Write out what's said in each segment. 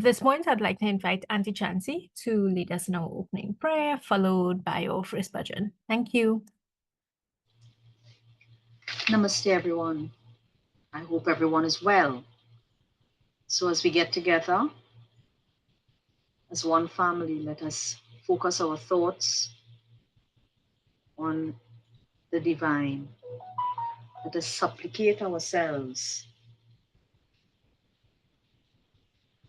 At this point, I'd like to invite Auntie Chancy to lead us in our opening prayer, followed by our first bhajan. Thank you. Namaste, everyone. I hope everyone is well. So as we get together as one family, let us focus our thoughts on the divine. Let us supplicate ourselves,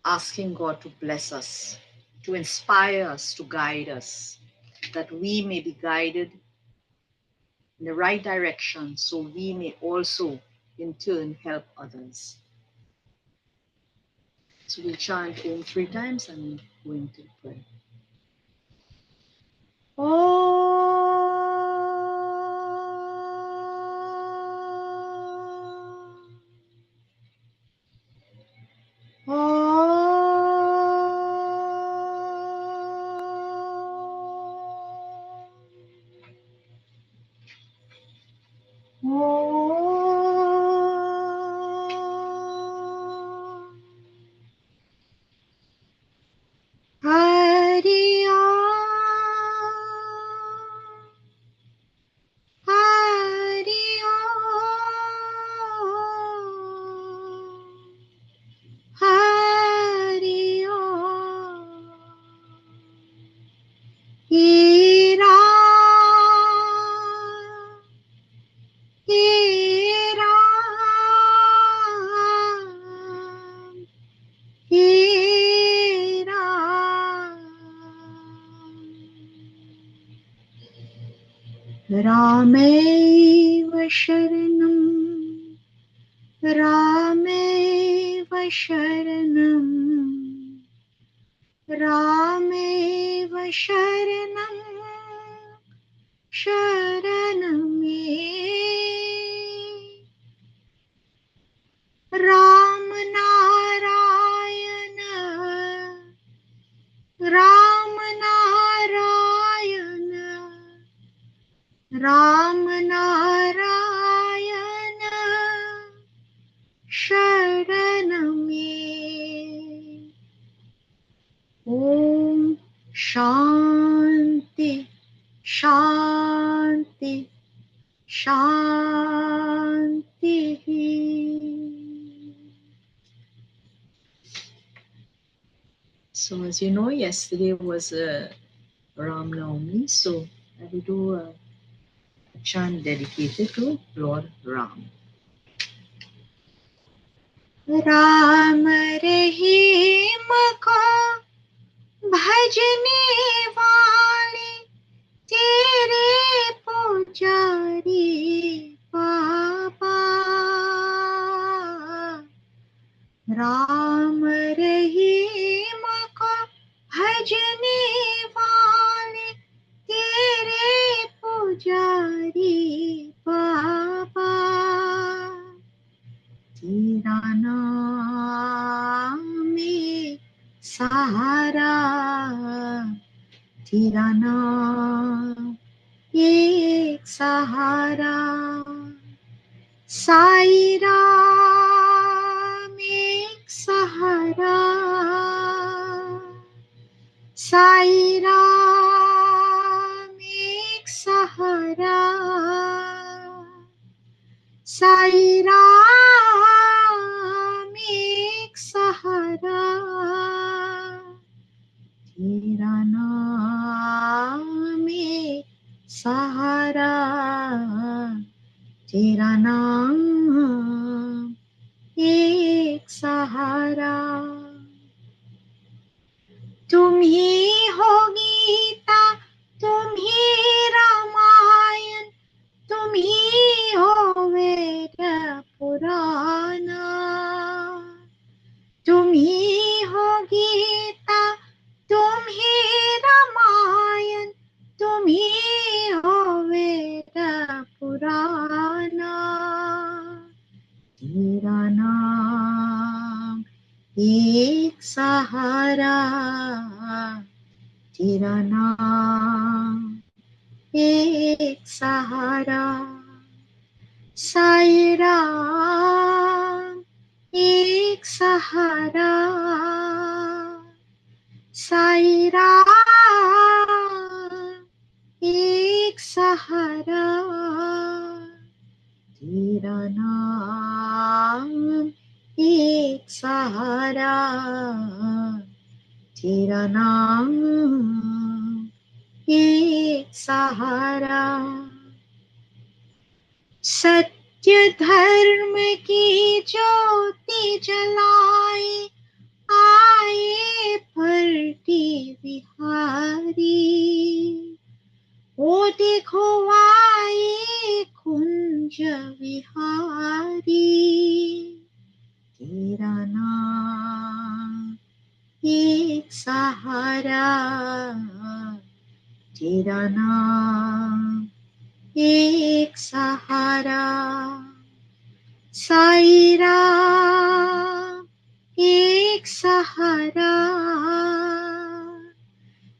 asking God to bless us, to inspire us, to guide us, that we may be guided in the right direction so we may also in turn help others. So we'll chant Om 3 times and go into prayer. Rameva Sharanam, Rameva Sharanam, Rameva Sharanam, Sharaname, Ram Narayana, Ram Narayana, Ram Narayana Sharaname. Om Shanti Shanti Shanti. So as you know, yesterday was Ram Navami, so I will do a chant dedicated to Lord Ram. Ram Rahim को भजने वाले तेरे पुजारी बाबा, राम रहीम को भजने वाले तेरे पुजारी बाबा, तेरा नाम एक सहारा, तेरा नाम एक सहारा, साई राम एक सहारा, साई राम एक सहारा, साई राम एक सहारा, तेरा नाम एक सहारा, तेरा नाम एक सहारा, तुम ही हो गीता, तुम ही रामायण, तुम ही हो वेद पुराना, तुम ही हो गीता, तुम ही रामायण, तुम ही हो वेद पुराना, तेरा नाम एक सहारा, तेरा नाम एक सहारा, साई राम एक सहारा, साई राम एक सहारा, तेरा नाम एक सहारा, तेरा नाम एक सहारा। सत्य धर्म की ज्योति जलाए, आए फरती बिहारी। वो देखो आए कुंज विहारी, तेरा नाम एक सहारा, तेरा नाम एक सहारा। साई राम एक सहारा,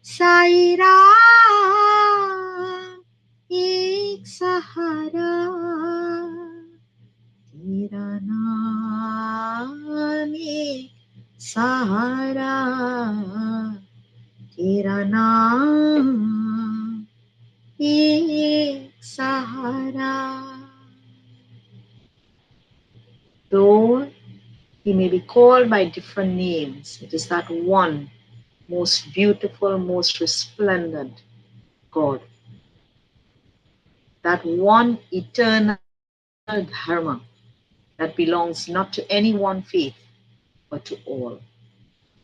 साई राम एक सहारा, तेरा नाम एक सहारा, तेरा नाम एक सहारा। Though he may be called by different names, it is that one most beautiful, most resplendent God. That one eternal dharma that belongs not to any one faith, but to all.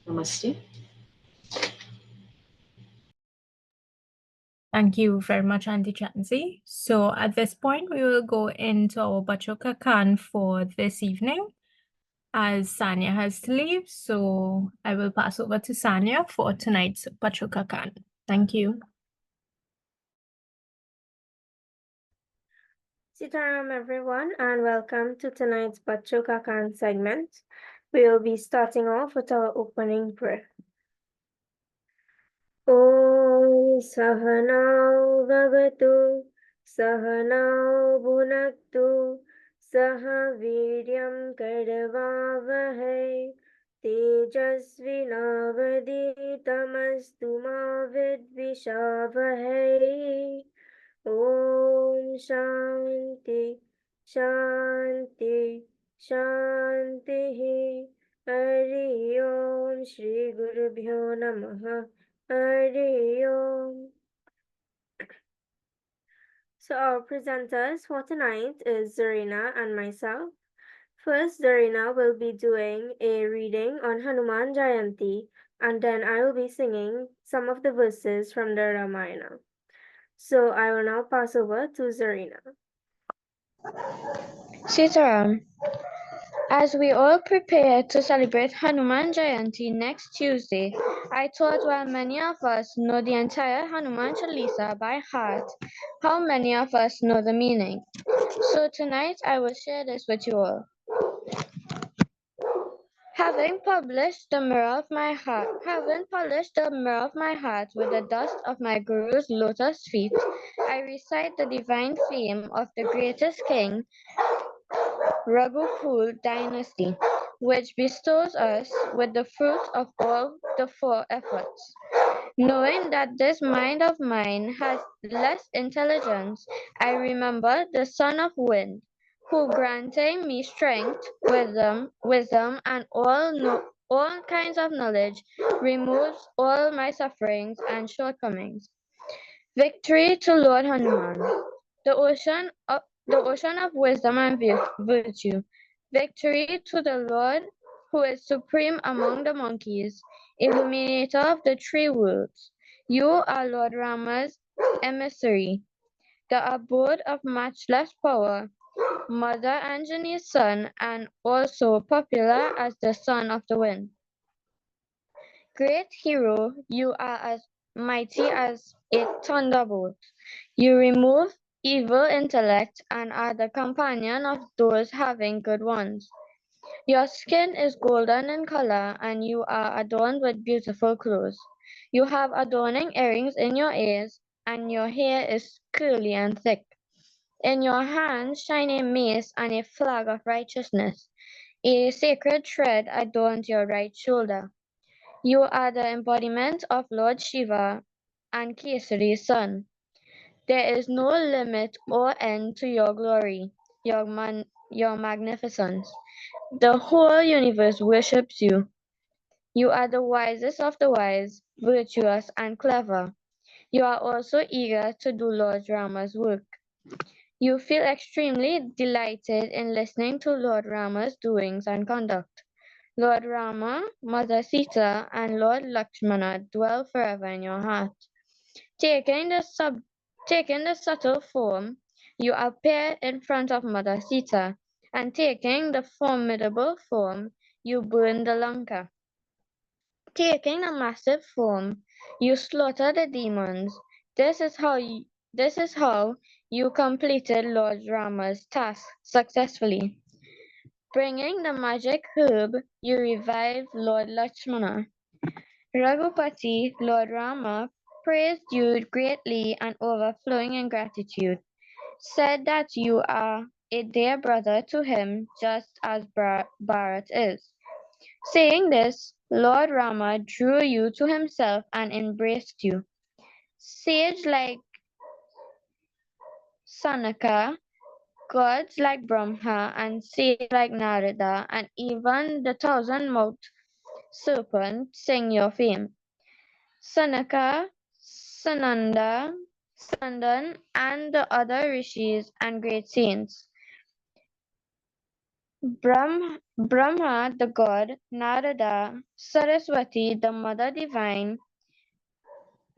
Namaste. Thank you very much, Auntie Chansey. So at this point, we will go into our Bachoka Khan for this evening, as Sanya has to leave. So I will pass over to Sanya for tonight's Bachoka Khan. Thank you. Sitaram everyone, and welcome to tonight's Bachoka Khan segment. We will be starting off with our opening prayer. Om Sahanao Bhavatu Sahanao Bhunaktu Saha Viryam Kadavavahai Tejasvinavaditamastu ma vidvishavahai. Om Shanti Shanti Shanti. Hari Om Shri Gurubhyo Namaha. Hari Om. So our presenters for tonight is Zarina and myself. First, Zarina will be doing a reading on Hanuman Jayanti, and then I will be singing some of the verses from the Ramayana. So I will now pass over to Zarina. Sitaram, as we all prepare to celebrate Hanuman Jayanti next Tuesday, I thought while many of us know the entire Hanuman Chalisa by heart, how many of us know the meaning? So tonight I will share this with you all. Having polished the mirror of my heart with the dust of my Guru's lotus feet, I recite the divine flame of the greatest king, Raghukul dynasty, which bestows us with the fruit of all the four efforts. Knowing that this mind of mine has less intelligence, I remember the son of wind, who granting me strength, wisdom, and all kinds of knowledge, removes all my sufferings and shortcomings. Victory to Lord Hanuman, the ocean of wisdom and virtue. Victory to the Lord, who is supreme among the monkeys, illuminator of the three worlds. You are Lord Rama's emissary, the abode of matchless power, Mother Anjani's son, and also popular as the son of the wind. Great hero, you are as mighty as a thunderbolt. You remove evil intellect and are the companion of those having good ones. Your skin is golden in color and you are adorned with beautiful clothes. You have adorning earrings in your ears and your hair is curly and thick. In your hands shine a mace and a flag of righteousness. A sacred thread adorns your right shoulder. You are the embodiment of Lord Shiva and Kesari's son. There is no limit or end to your glory, your magnificence. The whole universe worships you. You are the wisest of the wise, virtuous and clever. You are also eager to do Lord Rama's work. You feel extremely delighted in listening to Lord Rama's doings and conduct. Lord Rama, Mother Sita, and Lord Lakshmana dwell forever in your heart. Taking the, sub- Taking the subtle form, you appear in front of Mother Sita, and taking the formidable form, you burn the Lanka. Taking a massive form, you slaughter the demons. This is how you completed Lord Rama's task successfully. Bringing the magic herb, you revive Lord Lakshmana. Raghupati, Lord Rama, praised you greatly and overflowing in gratitude, said that you are a dear brother to him just as Bharat is. Saying this, Lord Rama drew you to himself and embraced you. Sage like Sanaka, gods like Brahma, and sage like Narada, and even the thousand-mouthed serpent sing your fame. Sanaka, Sanandan, and the other rishis and great saints. Brahma, the god, Narada, Saraswati, the mother divine,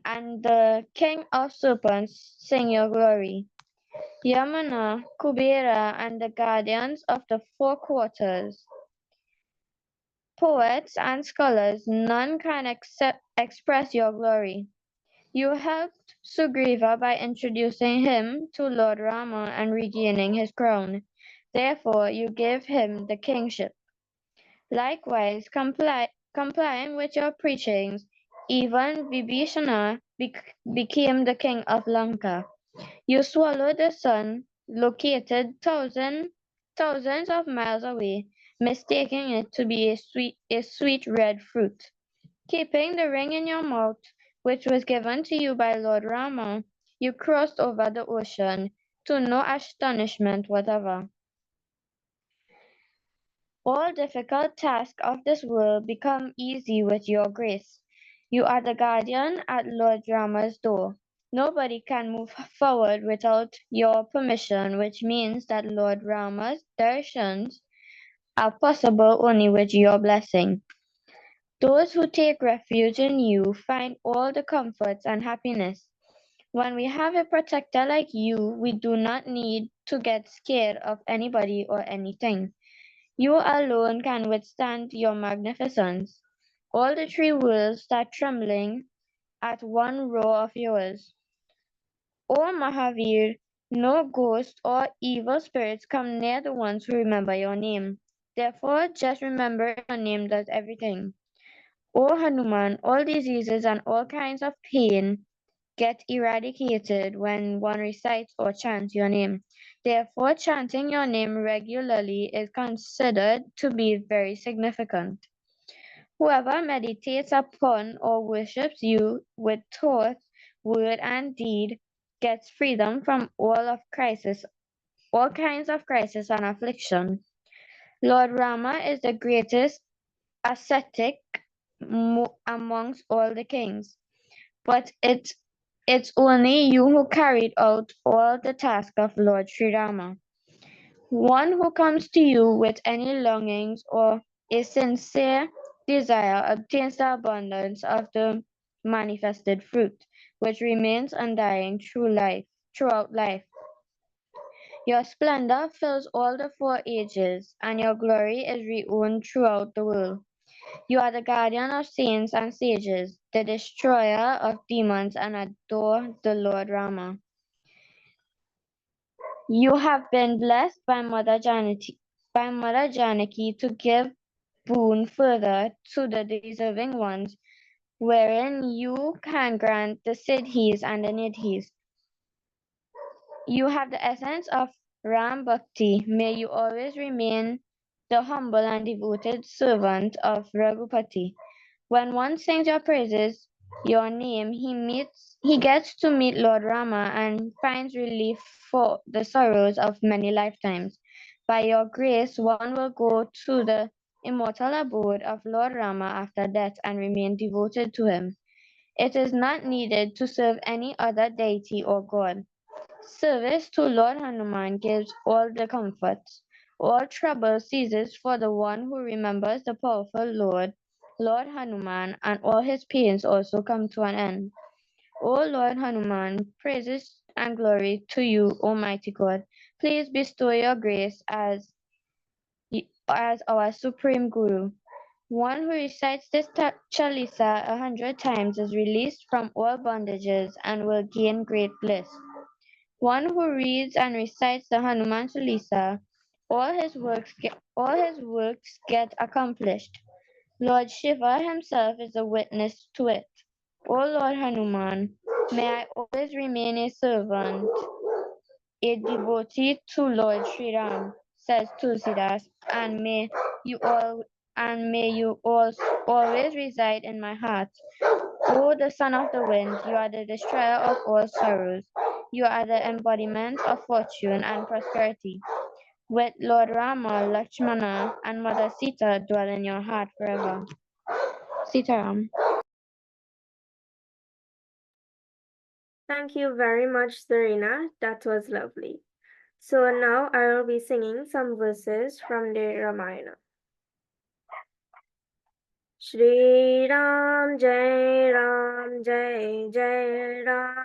and the king of serpents sing your glory. Yamana, Kubera, and the guardians of the four quarters. Poets and scholars, none can express your glory. You helped Sugriva by introducing him to Lord Rama and regaining his crown. Therefore, you gave him the kingship. Likewise, complying with your preachings, even Vibhishana became the king of Lanka. You swallowed the sun, located thousands of miles away, mistaking it to be a sweet red fruit. Keeping the ring in your mouth, which was given to you by Lord Rama, you crossed over the ocean, to no astonishment whatever. All difficult tasks of this world become easy with your grace. You are the guardian at Lord Rama's door. Nobody can move forward without your permission, which means that Lord Rama's darshans are possible only with your blessing. Those who take refuge in you find all the comforts and happiness. When we have a protector like you, we do not need to get scared of anybody or anything. You alone can withstand your magnificence. All the three worlds start trembling at one roar of yours. O Mahavir, no ghost or evil spirits come near the ones who remember your name. Therefore, just remembering your name does everything. O Hanuman, all diseases and all kinds of pain get eradicated when one recites or chants your name. Therefore, chanting your name regularly is considered to be very significant. Whoever meditates upon or worships you with thought, word, and deed gets freedom from all kinds of crisis and affliction. Lord Rama is the greatest ascetic amongst all the kings, but it's only you who carried out all the tasks of Lord Sri Rama. One who comes to you with any longings or a sincere desire obtains the abundance of the manifested fruit, which remains undying throughout life. Your splendor fills all the four ages, and your glory is renowned throughout the world. You are the guardian of saints and sages, the destroyer of demons, and adore the Lord Rama. You have been blessed by Mother Janaki to give boon further to the deserving ones, wherein you can grant the siddhis and the nidhis. You have the essence of Ram Bhakti. May you always remain the humble and devoted servant of Raghupati. When one sings your praises, your name, he gets to meet Lord Rama and finds relief for the sorrows of many lifetimes. By your grace, one will go to the immortal abode of Lord Rama after death and remain devoted to him. It is not needed to serve any other deity or god. Service to Lord Hanuman gives all the comforts. All trouble ceases for the one who remembers the powerful Lord Hanuman, and all his pains also come to an end. O Lord Hanuman, praises and glory to you, Almighty God. Please bestow your grace as our supreme Guru. One who recites this Chalisa 100 times is released from all bondages and will gain great bliss. One who reads and recites the Hanuman Chalisa, all his works get accomplished. Lord Shiva himself is a witness to it. O Lord Hanuman, may I always remain a servant, a devotee to Lord Sri Ram, says Tulsidas, and may you always reside in my heart. O the son of the wind, you are the destroyer of all sorrows. You are the embodiment of fortune and prosperity. With Lord Rama, Lakshmana, and Mother Sita dwell in your heart forever. Sitaram. Thank you very much, Serena. That was lovely. So now I will be singing some verses from the Ramayana. Shri Ram Jai Ram Jai Jai Ram.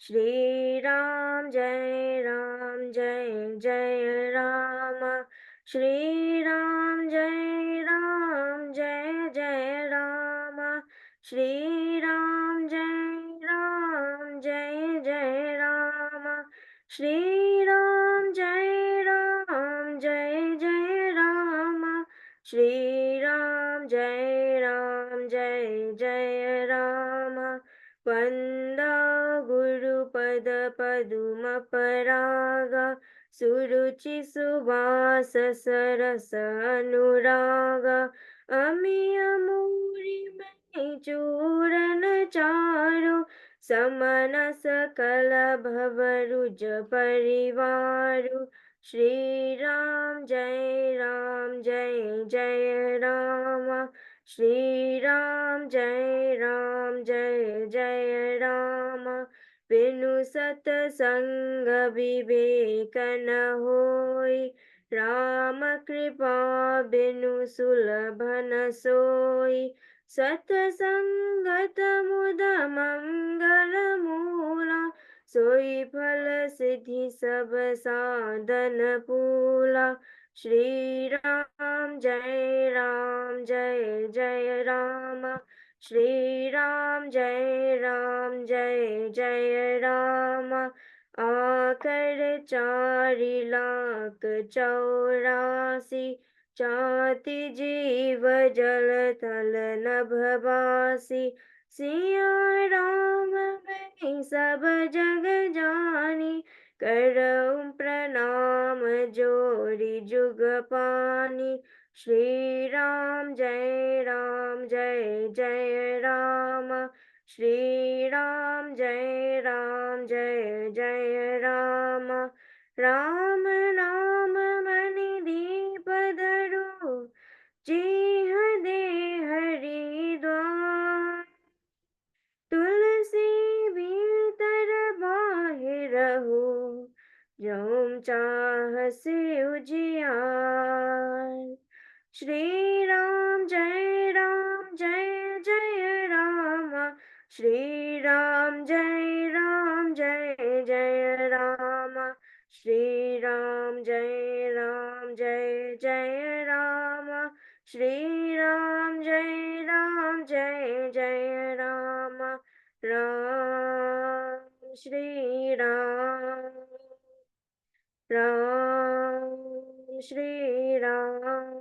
Shri Ram Jai Ram Jai Jai Ram. Shri Ram Jai Ram Jai Jai Ram. Shri Ram Jai Ram Jai Jai Ram. Shri Ram Jai Ram Jai Jai Ram. Shri Ram Jai Ram Jai Jai Ram. Vanda Guru Pada Paduma Paraga Suruchi Subhasa Sarasa Anuraga Amiya Muri Mai Churan Charu Samana Sakala Bhavaruja Parivaru Shri Ram Jai Ram Jai Jai Rama Shri Ram Jai Ram Jai Jai Rama Vinu Sat Sangha Vivek na hoi Rama Kripa Vinu Sulabhana soi Sat Sangat Muda Mangala Mula Soi Phala Siddhi Sab Sadhan Pula Shri Ram Jai Ram Jai Jai Rama Shri Ram Jai Ram Jai Jai Rama आकर 4,84,000 जाति जीव जल थल नभवासी सिया राम मैं सब जग जानी करऊं प्रणाम जोड़ी जुग पानी श्री राम जय जय राम श्री राम जय जय राम राम नाम मणि दीप धरो जेह दे हरिद्वार तुलसी भीतर बाहिर हो जोम चाह से उजियार श्री राम जय जय राम श्री राम जय जय राम श्री राम जय जय राम श्री राम जय जय राम राम श्री राम श्री राम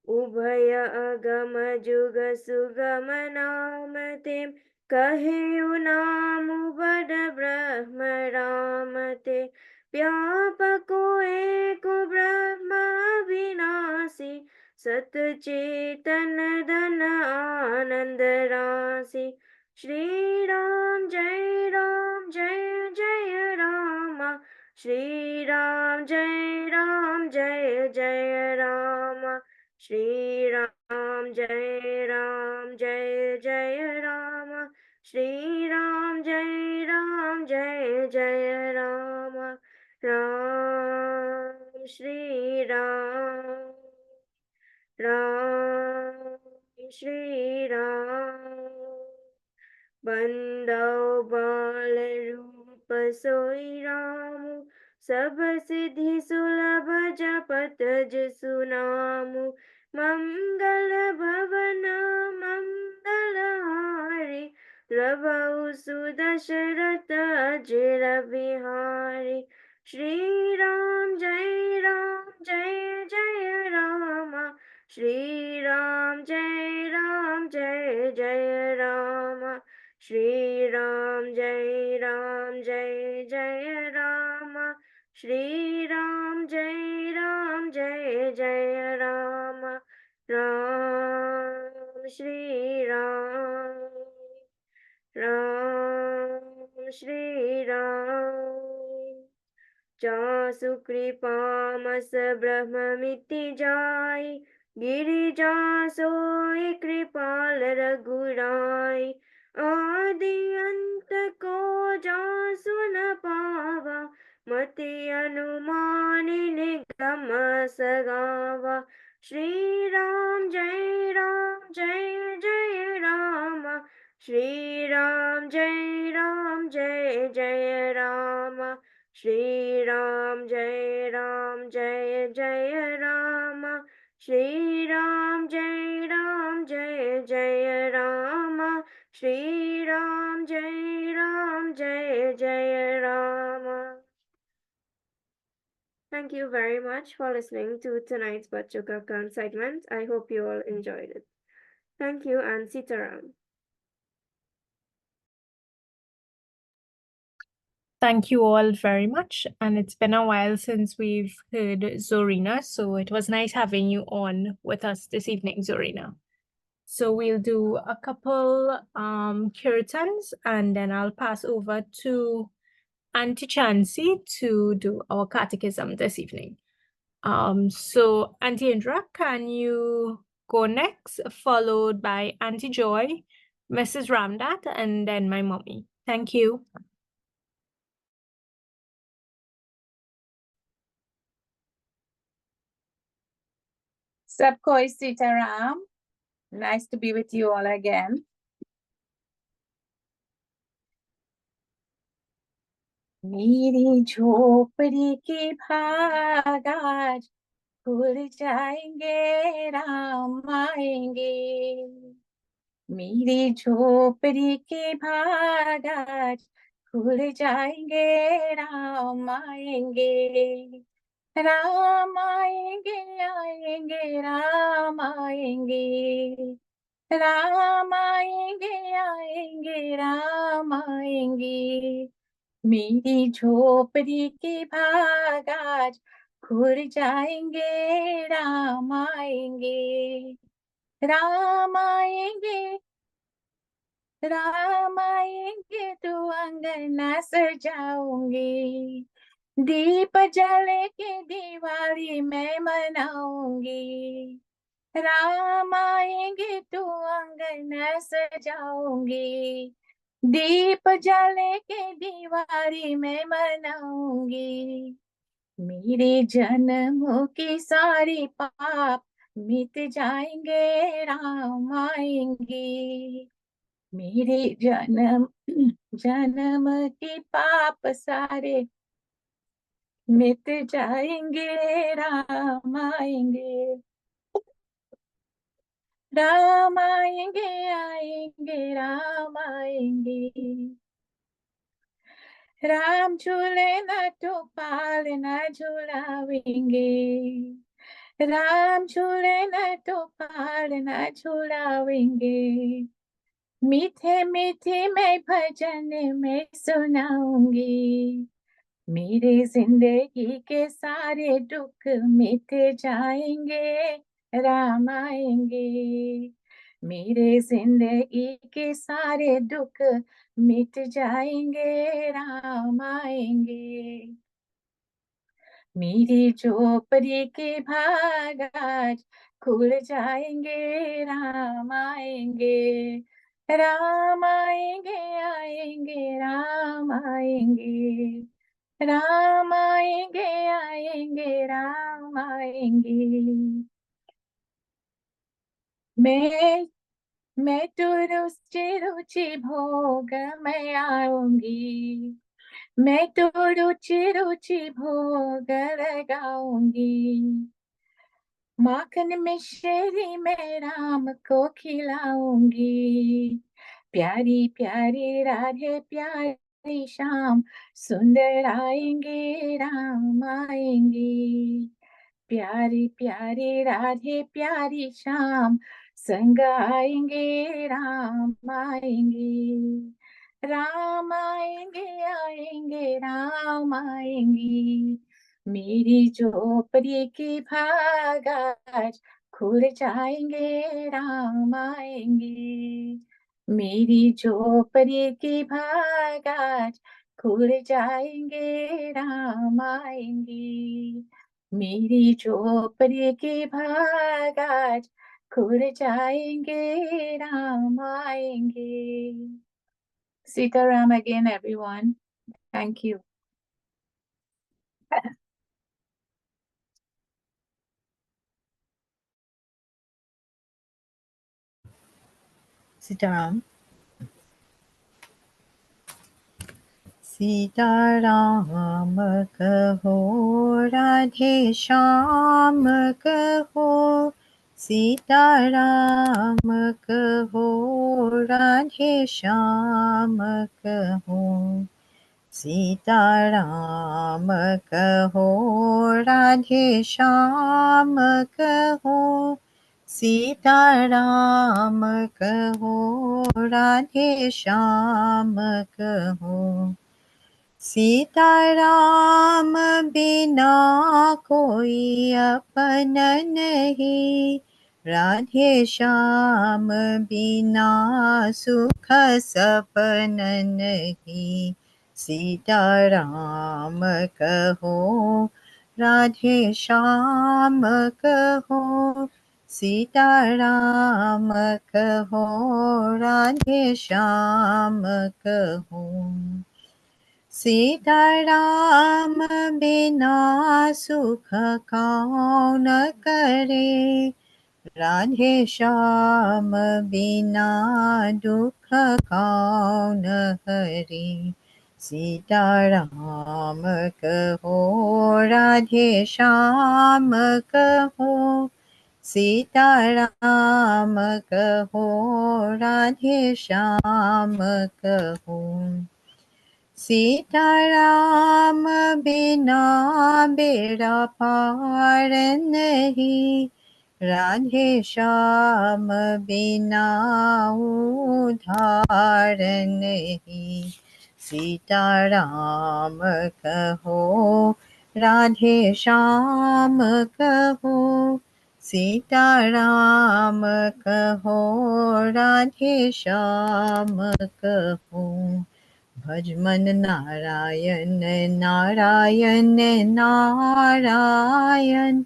उभय अगम जुग सुगम नाम ते कहे नाम बड़ ब्रह्म राम ते व्यापको एको ब्रह्म विनाशी सतचेतन धन आनंद राशि। श्री राम जय राम जय जय राम। श्री राम जय राम जय जय राम। श्री राम जय राम जय जय राम। श्री राम जय राम जय जय राम। राम श्री राम राम श्री राम। बंदौ बाल रूप सोई रामु। सब सिद्धि सुलभ जपत जिसु नामु। मंगल भवन मंगल हारी। प्रभु सुदशरथ अजिर बिहारी। श्री राम जय जय राम। श्री राम जय जय राम। श्री राम जय जय राम। श्री राम जय जय राम। राम श्री राम राम श्री राम। जासु कृपा मस ब्रह्म मिटि जाय। गिरिजा सोई कृपाल रघुराई। आदि अंत को जासु न पावा। मति अनुमान निगम सगावा। श्री राम जय जय राम। श्री राम जय जय राम। श्री राम जय जय राम। श्री राम जय जय राम। श्री राम जय जय Ram. Thank you very much for listening to tonight's Bachcho Ka Khan segment. I hope you all enjoyed it. Thank you and Sitaram. Thank you all very much. And it's been a while since we've heard Zorina, so it was nice having you on with us this evening, Zorina. So we'll do a couple kirtans and then I'll pass over to Auntie Chansey to do our catechism this evening. So Auntie Indra, can you go next, followed by Auntie Joy, Mrs. Ramdat, and then my mommy. Thank you. Sabko Sitaram. Nice to be with you all again. मेरी झोपड़ी की भाग आज खुल जाएंगे राम आएंगे। मेरी झोपड़ी की भाग आज खुल जाएंगे राम आएंगे। राम आएंगे आएंगे राम आएंगे। राम आएंगे आएंगे राम आएंगे। मेरी झोपड़ी की भाग आज खुल जाएंगे राम आएंगे। राम आएंगे राम आएंगे तो अंगना सजाऊंगी। दीप जल के दिवाली मैं मनाऊंगी। राम आएंगे तो अंगना सजाऊंगी। दीप जल के दिवाली मैं मनाऊंगी। मेरे जन्मों की सारी पाप मिट जाएंगे राम आएंगे। मेरे जन्म के पाप सारे मिट जाएंगे राम आएंगे। राम आएंगे आएंगे राम आएंगे। राम झूले न तो पाल न झूलावेंगे। राम झूले न तो पाल न झूलावेंगे। मीठे मीठे मैं भजन में सुनाऊंगी। मेरे जिंदगी के सारे दुख मिट जाएंगे राम आएंगे। मेरे जिंदगी के सारे दुख मिट जाएंगे, राम आएंगे। मेरी झोपड़ी के भाग आज खुल जाएंगे, राम आएंगे। राम आएंगे, आएंगे, राम आएंगे। राम आएंगे, आएंगे, राम आएंगे। मैं तो रुचि रुचि भोग मैं आऊंगी। मैं तो रुचि रुचि भोग लगाऊंगी। माखन में शेरी में राम को खिलाऊंगी। प्यारी प्यारी राधे प्यारी शाम सुंदर आएंगे, राम आएंगे। प्यारी प्यारी राधे प्यारी शाम संग आएंगे, राम आएंगे। राम आएंगे, आएंगे, राम आएंगे। मेरी झोपड़ी की भाग आज खुल जाएंगे, राम आएंगे। मेरी झोपड़ी की भाग आज खुल जाएंगे, राम आएंगे। मेरी झोपड़ी के भाग आज खुल जाएंगे, राम आएंगे। Sitaram again, everyone. Thank you. Sitaram. Sitaram कहो राधे श्याम कहो। सीताराम कहो राधे श्याम कहो। सीताराम कहो राधे श्याम कहो। सीताराम कहो राधे श्याम कहो। सीताराम बिना कोई अपन नहीं। राधे श्याम बिना सुख सपन नहीं। सीताराम कहो राधे श्याम कहो। सीताराम कहो राधे श्याम कहो। सीताराम बिना सुख कौन करे। राधे श्याम बिना दुख कौन हरे। सीताराम कहो राधे श्याम कहो। सीताराम कहो राधे श्याम कहो। सीताराम बिना बेड़ा पार नहीं। राधे श्याम बिना उधार नहीं। सीताराम कहो राधे श्याम कहो। सीताराम कहो राधे श्याम कहो। भजमन नारायण नारायण नारायण।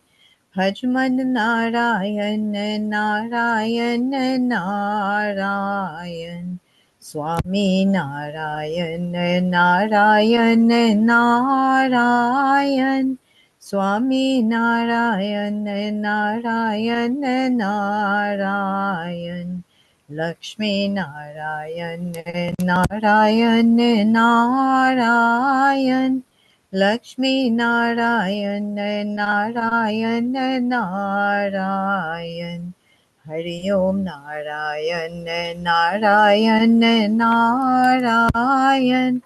भजमन नारायण नारायण नारायण। स्वामी नारायण नारायण नारायण। स्वामी नारायण नारायण नारायण। लक्ष्मी नारायण नारायण नारायण। लक्ष्मी नारायण नारायण नारायण। हरि ओम नारायण नारायण नारायण।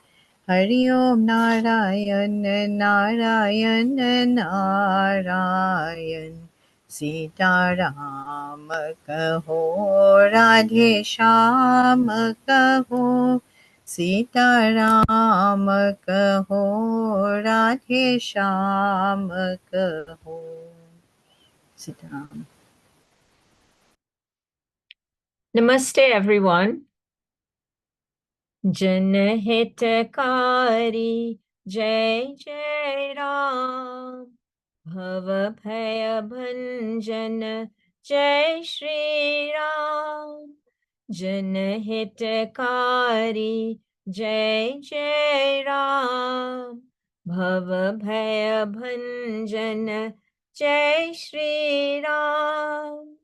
हरि ओम नारायण नारायण नारायण। सीताराम कहो राधे श्याम कहो। सीताराम कहो राधे श्याम कहो। Sitaram. Namaste, everyone. Janhitakari Jai Jai Ram, Bhava Bhaya Bhanjana Jai Shri Ram, Janhitakari Jai Jai Ram, Bhava Bhaya Bhanjana Jai Shri Ram,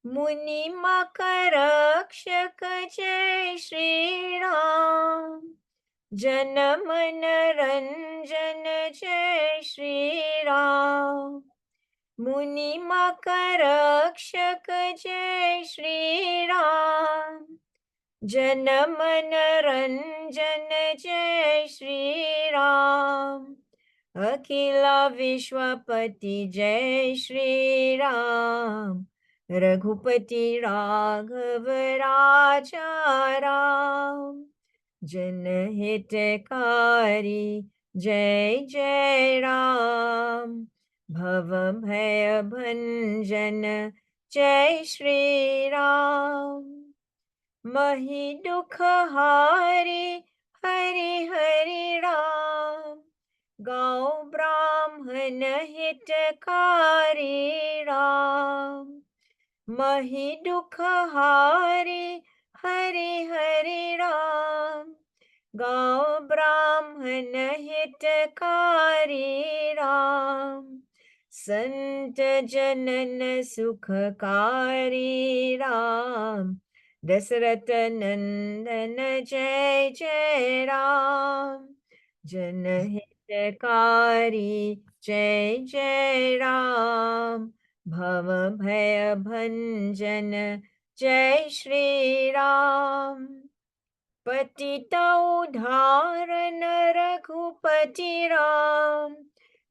Muni Makarakshak Jai Shri Ram, Janaman Ranjan Jai Shri Ram, Muni Makarakshak Jai Shri Ram, Janaman Ranjan Jai Shri Ram, Akila Vishwapati Jai Shri Ram, Raghupati Raghav Raja Ram, Janhitakari Jai Jai Ram, Bhava Bhaya Bhanjana Jai Shri Ram, Mahi Dukha Hari Hari Hari Ram, Gau Brahman Hitakari Ram, Mahi Dukha Hari Hari Hari Ram, Gau Brahman Hitakari Ram, Sant Janan Sukhakari Ram, Dasarata Nandana Jai Jai Ram, Janhitakari Jai Jai Ram, Bhava Bhaya Bhanjana Jai Shri Ram, Patita Udharana Raghupati Ram,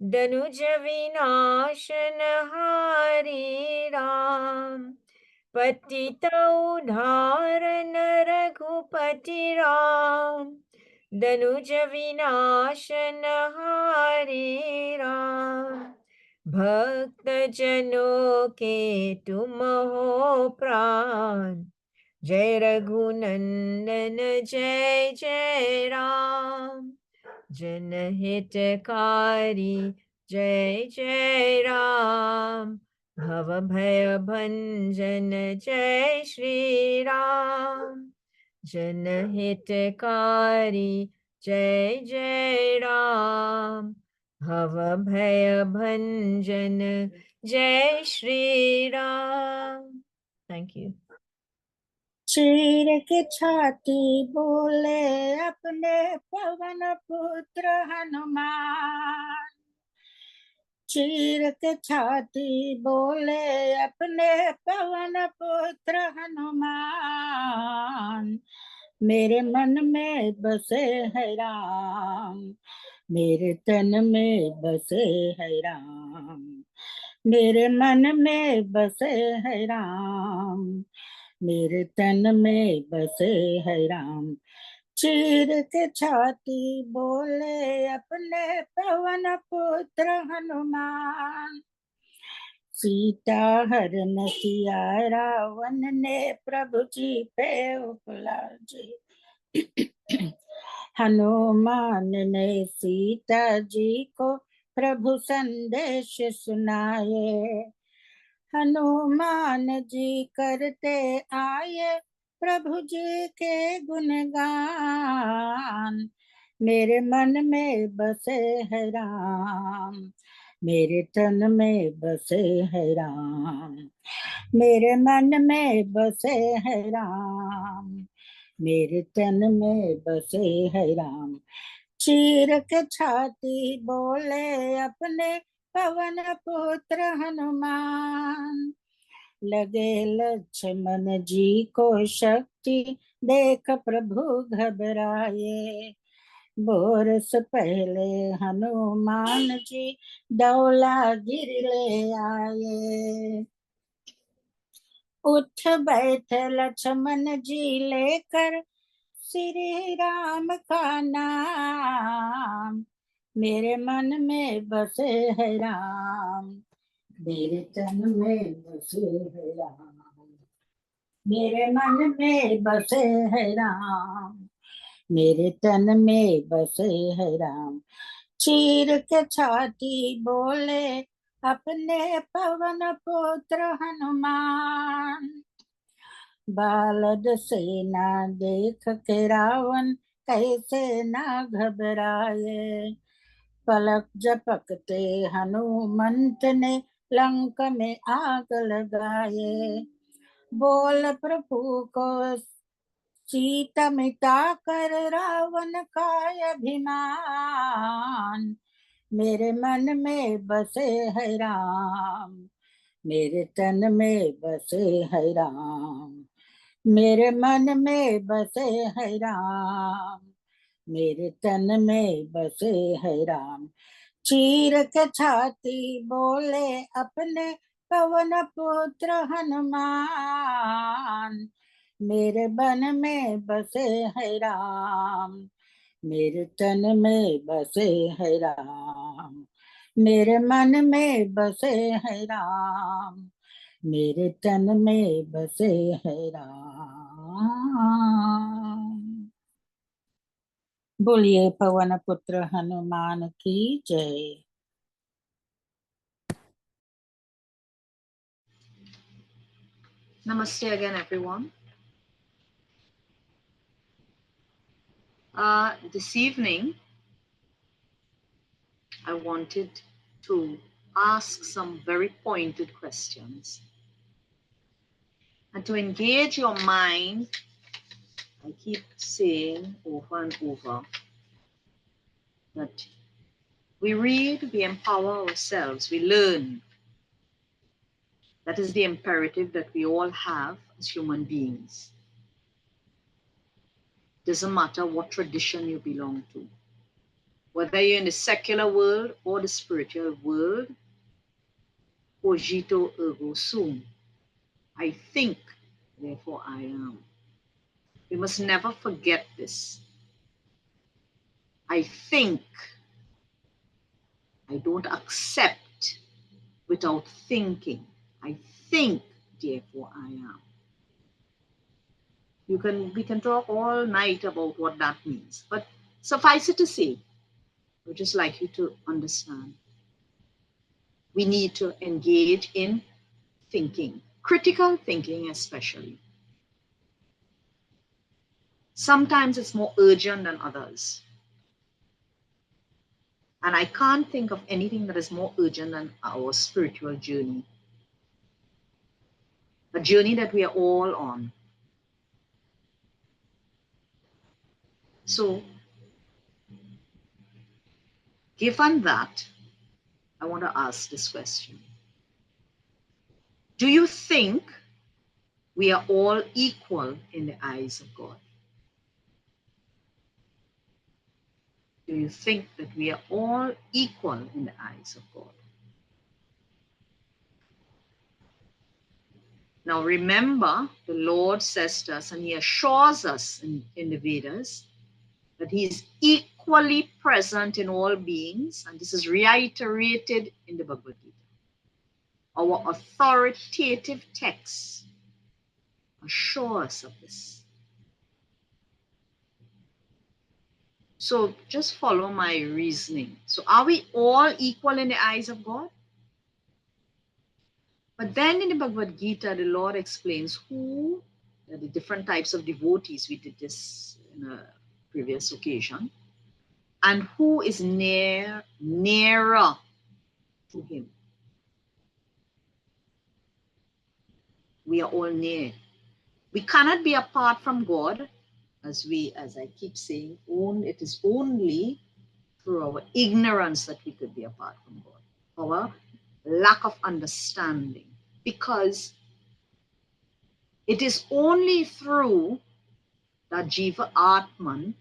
Danuja Vinashana Hari Ram, Patita Udharana Raghupati Ram, Danuja Vinashana Hari Ram, Bhakta Jano ke tum ho pran, Jai Raghunandan Jai Jai Ram, Janhitakari Jai Jai Ram, Bhava Bhaya Bhanjana Jai Shri Ram, Janhitakari Jai Jai Ram, Bhava Bhaya Bhanjana Jai Shri Ram. Thank you. चीर के छाती बोले अपने पवन पुत्र हनुमान, चीर के छाती बोले अपने पवन पुत्र हनुमान, मेरे मन में बसे है राम, मेरे तन में बसे है राम, मेरे मन में बसे है राम, मेरे तन में बसे है राम, चीर के छाती बोले अपने पवन पुत्र हनुमान, सीता हरण किया रावण ने प्रभु जी पे उपला जी, हनुमान ने सीता जी को प्रभु संदेश सुनाए, हनुमान जी करते आए प्रभु जी के गुणगान, मेरे मन में बसे है राम, मेरे तन में बसे है राम, मेरे मन में बसे है राम, मेरे तन में बसे है राम, चीर के छाती बोले अपने पवन पुत्र हनुमान, लगे लक्ष्मण जी को शक्ति देख प्रभु घबराए, बोरस पहले हनुमान जी धौलागिर ले आए, उठ बैठे लक्ष्मण जी लेकर श्री राम का नाम, मेरे मन में बसे है राम, मेरे तन में बसे है राम, मेरे मन में बसे है राम, मेरे तन में बसे है राम। चीर के छाती बोले अपने पवन पुत्र हनुमान, बालद सेना देख के रावण कैसे ना घबराए। पलक झपकते हनुमंत ने लंक में आग लगाए। बोल प्रभु को सीता मिटा कर रावण का अभिमान, मेरे मन में बसे है राम, मेरे तन में बसे है राम। मेरे मन में बसे है राम, मेरे तन में बसे है राम। चीर के छाती बोले अपने पवन पुत्र हनुमान, मेरे बन में बसे है राम, मेरे तन में बसे है राम। मेरे मन में बसे है राम, मेरे तन में बसे है राम। बोलिए पवन पुत्र हनुमान की जय। Namaste again, everyone. This evening, I wanted to ask some very pointed questions and to engage your mind. I keep saying over and over that we read, we empower ourselves, we learn. That is the imperative that we all have as human beings. Doesn't matter what tradition you belong to, whether you're in the secular world or the spiritual world. Cogito ergo sum. I think, therefore I am. We must never forget this. I think. I don't accept without thinking. I think, therefore I am. We can talk all night about what that means, but suffice it to say, I would just like you to understand. We need to engage in thinking, critical thinking especially. Sometimes it's more urgent than others. And I can't think of anything that is more urgent than our spiritual journey. A journey that we are all on. So, given that, I want to ask this question. Do you think we are all equal in the eyes of God? Do you think that we are all equal in the eyes of God? Now remember, the Lord says to us, and He assures us in the Vedas, that He is equally present in all beings, and this is reiterated in the Bhagavad Gita. Our authoritative texts assure us of this. So just follow my reasoning. So are we all equal in the eyes of God? But then in the Bhagavad Gita, the Lord explains who are the different types of devotees. We did this in a previous occasion. And who is nearer to Him. We are all near. We cannot be apart from God, as I keep saying, it is only through our ignorance that we could be apart from God, our lack of understanding, because it is only through that Jiva Atman,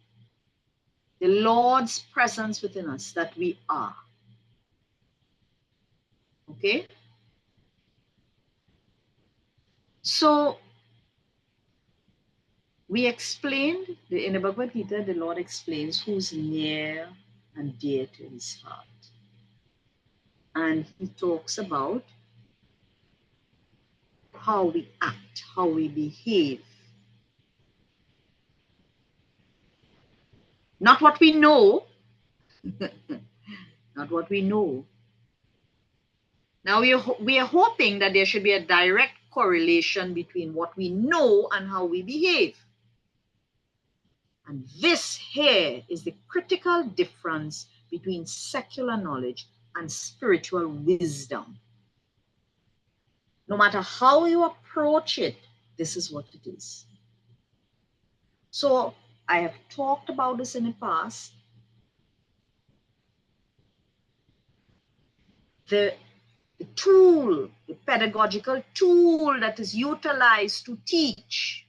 the Lord's presence within us, that we are. Okay? So, we explained, in the Bhagavad Gita, the Lord explains who's near and dear to His heart. And He talks about how we act, how we behave. Not what we know, not what we know. Now we are hoping that there should be a direct correlation between what we know and how we behave. And this here is the critical difference between secular knowledge and spiritual wisdom. No matter how you approach it, this is what it is. So I have talked about this in the past. The tool, the pedagogical tool that is utilized to teach,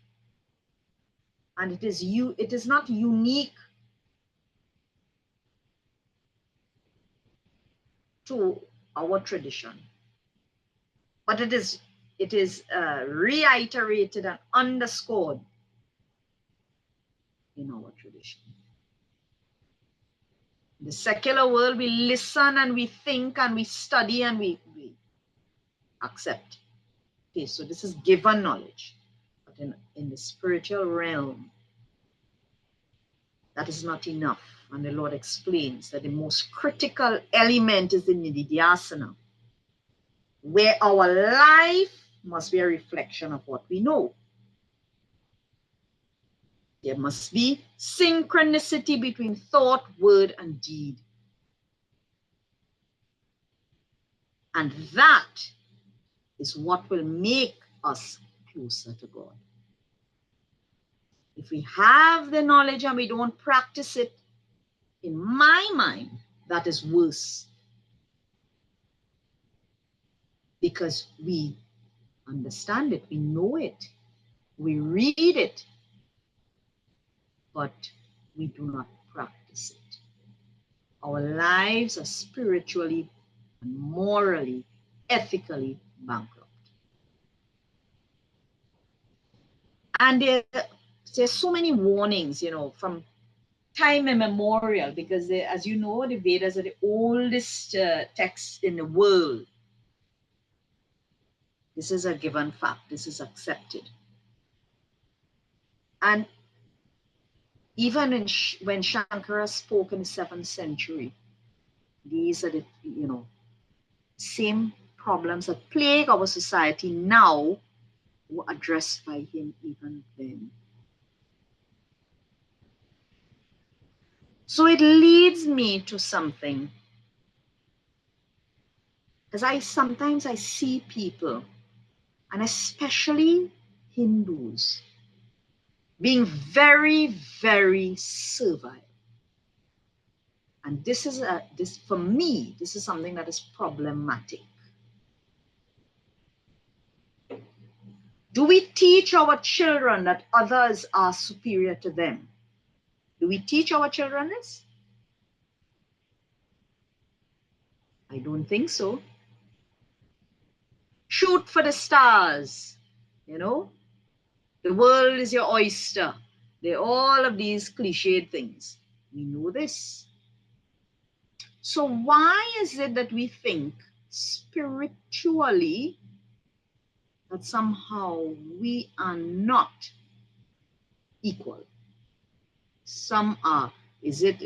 and it is not unique to our tradition, but it is reiterated and underscored in our tradition. In the secular world, we listen and we think and we study and we accept. Okay, so this is given knowledge. But in the spiritual realm, that is not enough. And the Lord explains that the most critical element is the nididhyasana, where our life must be a reflection of what we know. There must be synchronicity between thought, word, and deed. And that is what will make us closer to God. If we have the knowledge and we don't practice it, in my mind, that is worse. Because we understand it, we know it, we read it, but we do not practice it. Our lives are spiritually and morally, ethically bankrupt. And there's so many warnings, from time immemorial, because as you know, the Vedas are the oldest texts in the world. This is a given fact. This is accepted. And even when Shankara spoke in the 7th century, these are the same problems that plague our society now were addressed by him even then. So it leads me to something, because sometimes I see people, and especially Hindus, being very, very servile. And for me, this is something that is problematic. Do we teach our children that others are superior to them? Do we teach our children this? I don't think so. Shoot for the stars, The world is your oyster. They're all of these cliched things. We know this. So why is it that we think spiritually that somehow we are not equal? Some are. Is it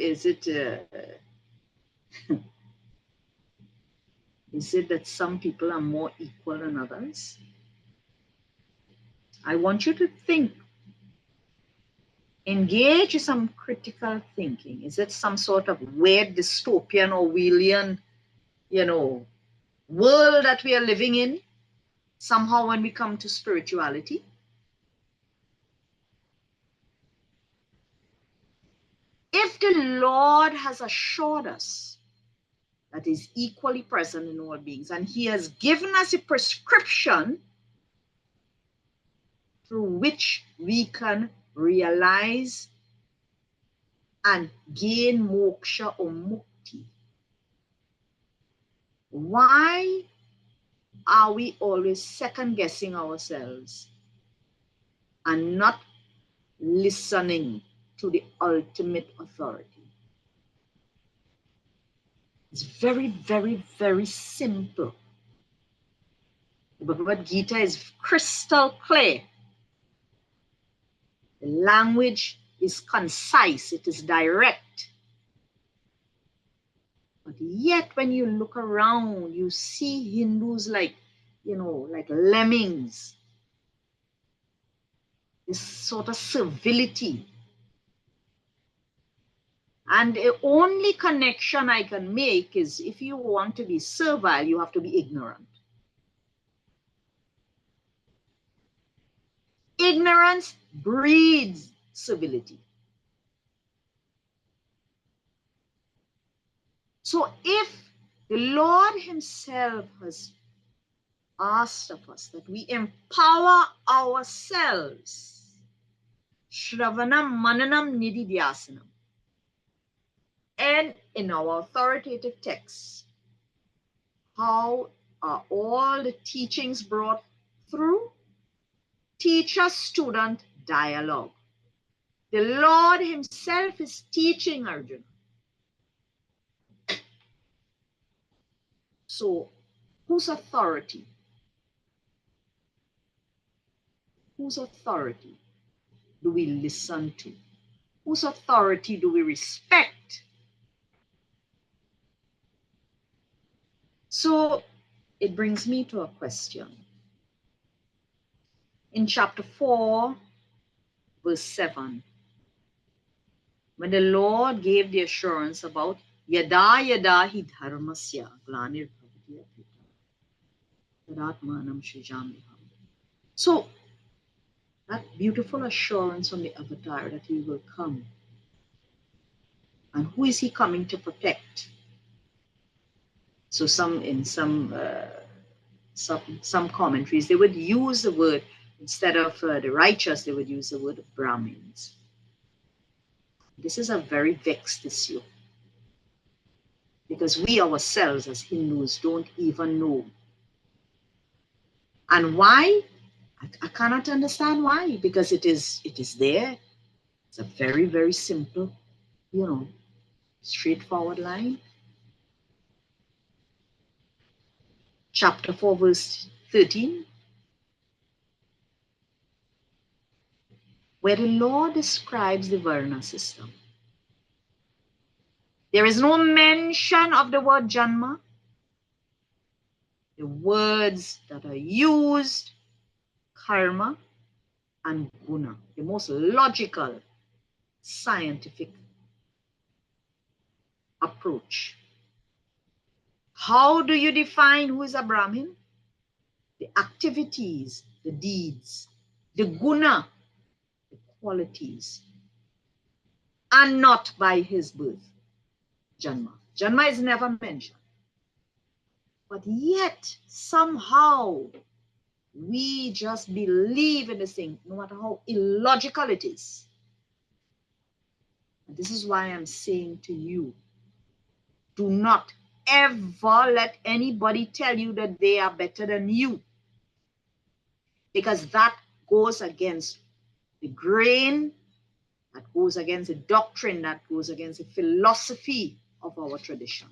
that some people are more equal than others? I want you to think. Engage in some critical thinking. Is it some sort of weird dystopian Orwellian, world that we are living in somehow when we come to spirituality? If the Lord has assured us that He's equally present in all beings, and He has given us a prescription through which we can realize and gain moksha or mukti, why are we always second guessing ourselves and not listening to the ultimate authority? It's very, very, very simple. The Bhagavad Gita is crystal clear. The language is concise, it is direct. But yet when you look around, you see Hindus like, like lemmings. This sort of civility. And the only connection I can make is if you want to be servile, you have to be ignorant. Ignorance breeds civility. So if the Lord Himself has asked of us that we empower ourselves, Shravanam Mananam Nididhyasanam, and in our authoritative texts, how are all the teachings brought through? Teacher-student dialogue. The Lord Himself is teaching Arjuna. So, whose authority? Whose authority do we listen to? Whose authority do we respect? So, it brings me to a question. In chapter 4, verse 7, when the Lord gave the assurance about yada yada hi dharmasya glanir bhavati tadatmanam srijamiham. So that beautiful assurance from the avatar that He will come. And who is He coming to protect? So some commentaries, they would use the word, instead of the righteous, they would use the word Brahmins. This is a very vexed issue, because we ourselves as Hindus don't even know. And why? I cannot understand why, because it is there. It's a very, very simple, straightforward line. Chapter 4, verse 13, where the Lord describes the Varna system. There is no mention of the word Janma. The words that are used, karma and guna, the most logical, scientific approach. How do you define who is a Brahmin? The activities, the deeds, the guna, the qualities, and not by his birth, Janma. Janma is never mentioned. But yet, somehow, we just believe in this thing, no matter how illogical it is. And this is why I'm saying to you, do not ever let anybody tell you that they are better than you, because that goes against the grain, that goes against the doctrine, that goes against the philosophy of our tradition.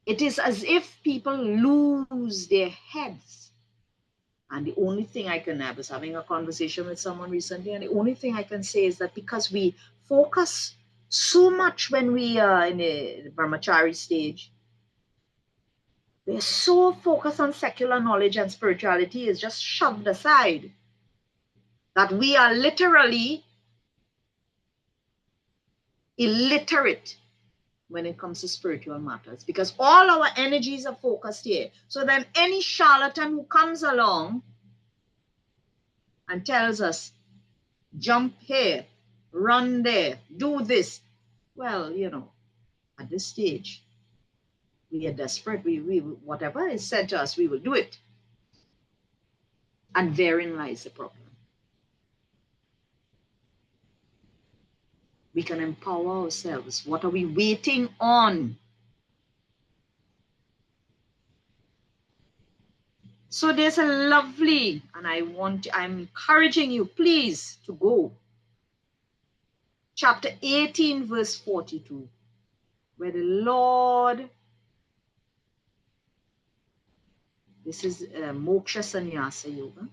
It is as if people lose their heads. And the only thing I was having a conversation with someone recently, and the only thing I can say is that because we focus so much when we are in the brahmachari stage, we're so focused on secular knowledge, and spirituality is just shoved aside, that we are literally illiterate when it comes to spiritual matters, because all our energies are focused here. So then any charlatan who comes along and tells us, jump here, run there, do this, well, at this stage, we are desperate. We whatever is said to us, we will do it. And therein lies the problem. We can empower ourselves. What are we waiting on? So there's a lovely, and I'm encouraging you, please, to go. Chapter 18, verse 42, where the Lord This is Moksha Sannyasa Yoga,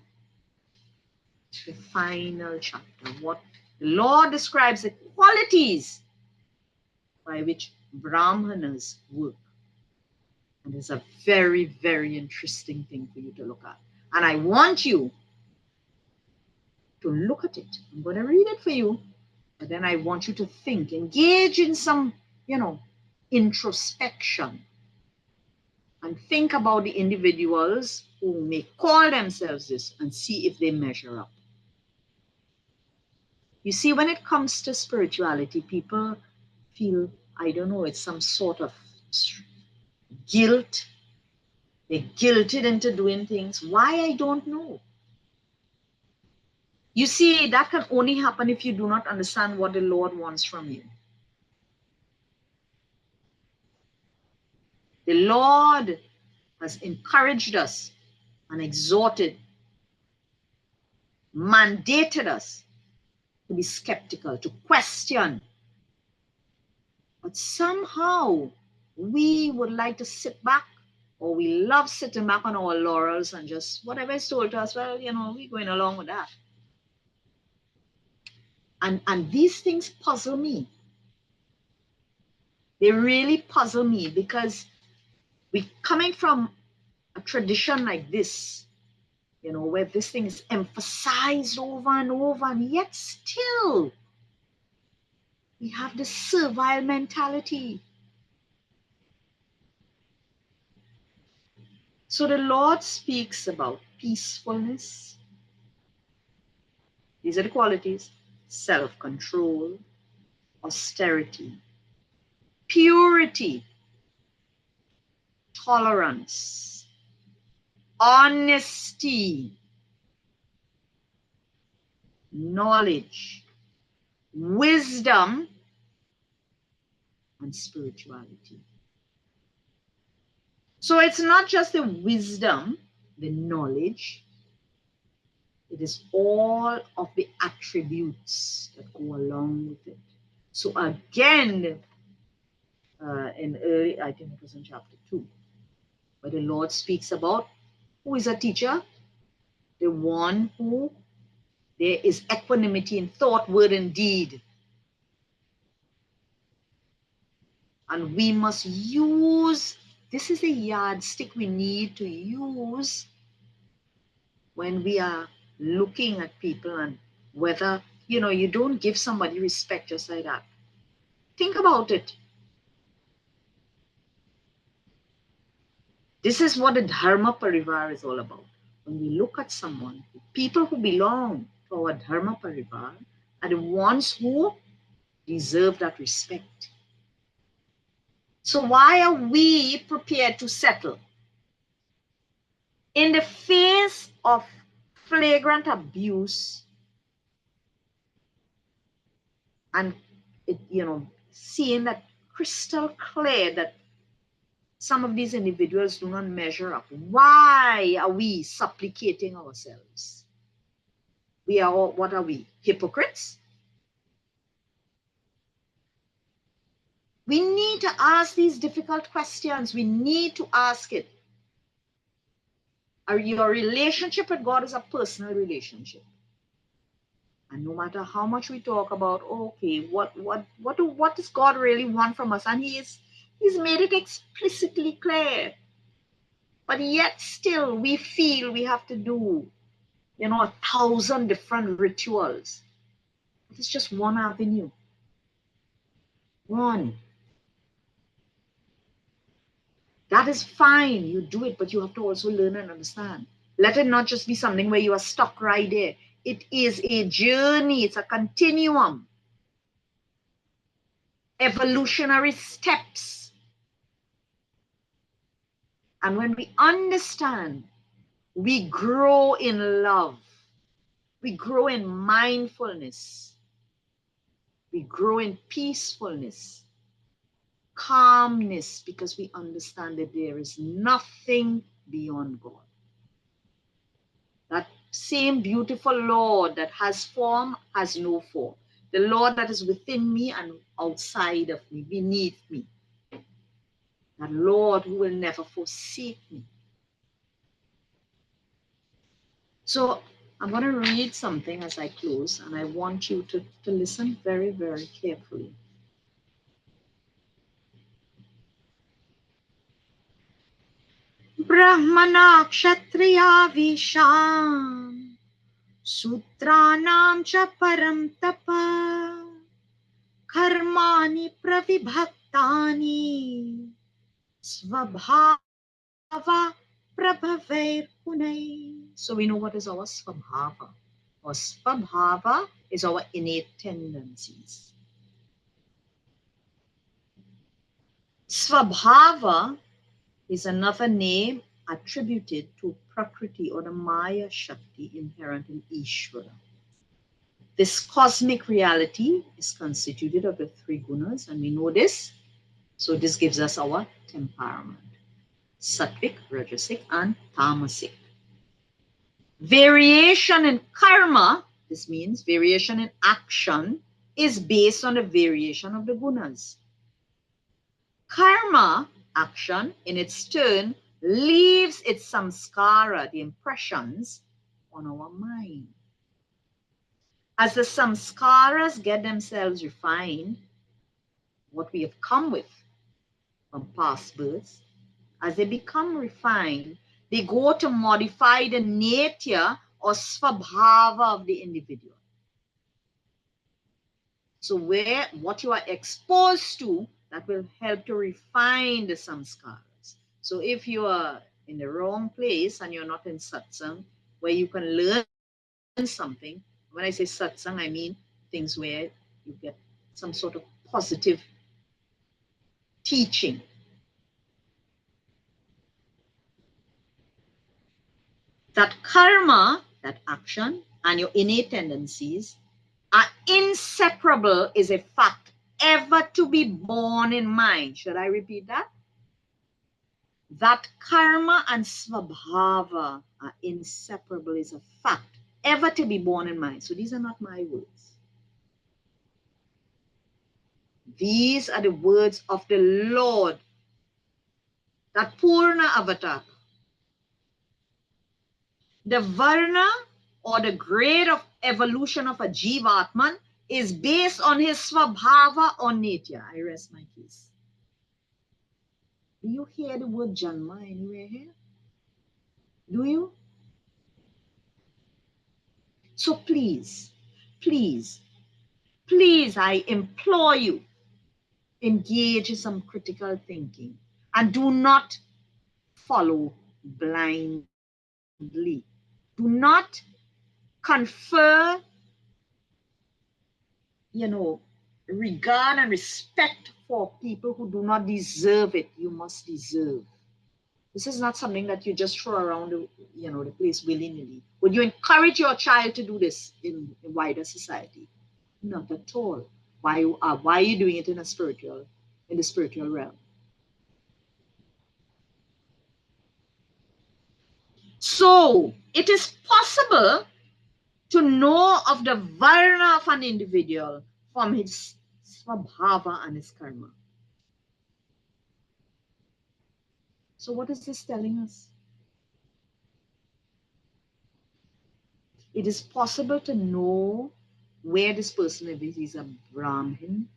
the final chapter. What the Lord describes the qualities by which Brahmanas work. And it's a very, very interesting thing for you to look at. And I want you to look at it. I'm going to read it for you, but then I want you to think, engage in some, introspection, and think about the individuals who may call themselves this and see if they measure up. You see, when it comes to spirituality, people feel, I don't know, it's some sort of guilt. They're guilted into doing things. Why, I don't know. You see, that can only happen if you do not understand what the Lord wants from you. The Lord has encouraged us and exhorted, mandated us to be skeptical, to question. But somehow we would like to sit back, or we love sitting back on our laurels and just whatever is told to us, well, we're going along with that. And these things puzzle me. They really puzzle me, because we coming from a tradition like this, where this thing is emphasized over and over, and yet still we have this servile mentality. So the Lord speaks about peacefulness. These are the qualities: self-control, austerity, purity, tolerance, honesty, knowledge, wisdom, and spirituality. So it's not just the wisdom, the knowledge, it is all of the attributes that go along with it. So again, in early, I think it was in chapter 2, where the Lord speaks about who is a teacher, the one who there is equanimity in thought, word, and deed. And we must use, this is the yardstick we need to use when we are looking at people, and whether, you don't give somebody respect just like that. Think about it. This is what the Dharma Parivar is all about. When we look at someone, people who belong to our Dharma Parivar are the ones who deserve that respect. So why are we prepared to settle? In the face of flagrant abuse and seeing that crystal clear that some of these individuals do not measure up, why are we supplicating ourselves? What are we? Hypocrites? We need to ask these difficult questions. We need to ask it. Your relationship with God is a personal relationship. And no matter how much we talk about, okay, what does God really want from us? And He's made it explicitly clear. But yet still we feel we have to do, 1,000 different rituals. It's just one avenue. One. That is fine. You do it, but you have to also learn and understand. Let it not just be something where you are stuck right there. It is a journey. It's a continuum. Evolutionary steps. And when we understand, we grow in love. We grow in mindfulness. We grow in peacefulness, calmness, because we understand that there is nothing beyond God. That same beautiful Lord that has form has no form. The Lord that is within me and outside of me, beneath me. That Lord who will never forsake me. So I'm going to read something as I close, and I want you to listen very, very carefully. Brahmana Kshatriya Visham Sutranam cha param tapa Karmani pravibhaktani Svabhava prabhavair punai. So we know what is our svabhava. Our svabhava is our innate tendencies. Svabhava is another name attributed to Prakriti or the Maya Shakti inherent in Ishvara. This cosmic reality is constituted of the three gunas, and we know this. So this gives us our temperament. Sattvic, Rajasic, and Tamasic. Variation in karma, this means variation in action, is based on the variation of the gunas. Karma, action, in its turn, leaves its samskara, the impressions, on our mind. As the samskaras get themselves refined, what we have come with from past births, as they become refined, they go to modify the nature or svabhava of the individual. So what you are exposed to, that will help to refine the samskaras. So if you are in the wrong place and you're not in satsang, where you can learn something, when I say satsang, I mean things where you get some sort of positive teaching. That karma, that action, and your innate tendencies are inseparable is a fact ever to be borne in mind. Should I repeat that? That karma and svabhava are inseparable is a fact ever to be borne in mind. So these are not my words. These are the words of the Lord, that Purna Avatar. The Varna, or the grade of evolution of a Jivatman, is based on his Svabhava or nature. I rest my case. Do you hear the word Janma anywhere here? Do you? So please, please, please, I implore you, engage in some critical thinking and do not follow blindly. Do not confer, regard and respect for people who do not deserve it. You must deserve. This is not something that you just throw around the place willy-nilly. Would you encourage your child to do this in wider society? Not at all. Why are you doing it in the spiritual realm? So it is possible to know of the varna of an individual from his svabhava and his karma. So what is this telling us? It is possible to know where this person is. He's a Brahmin,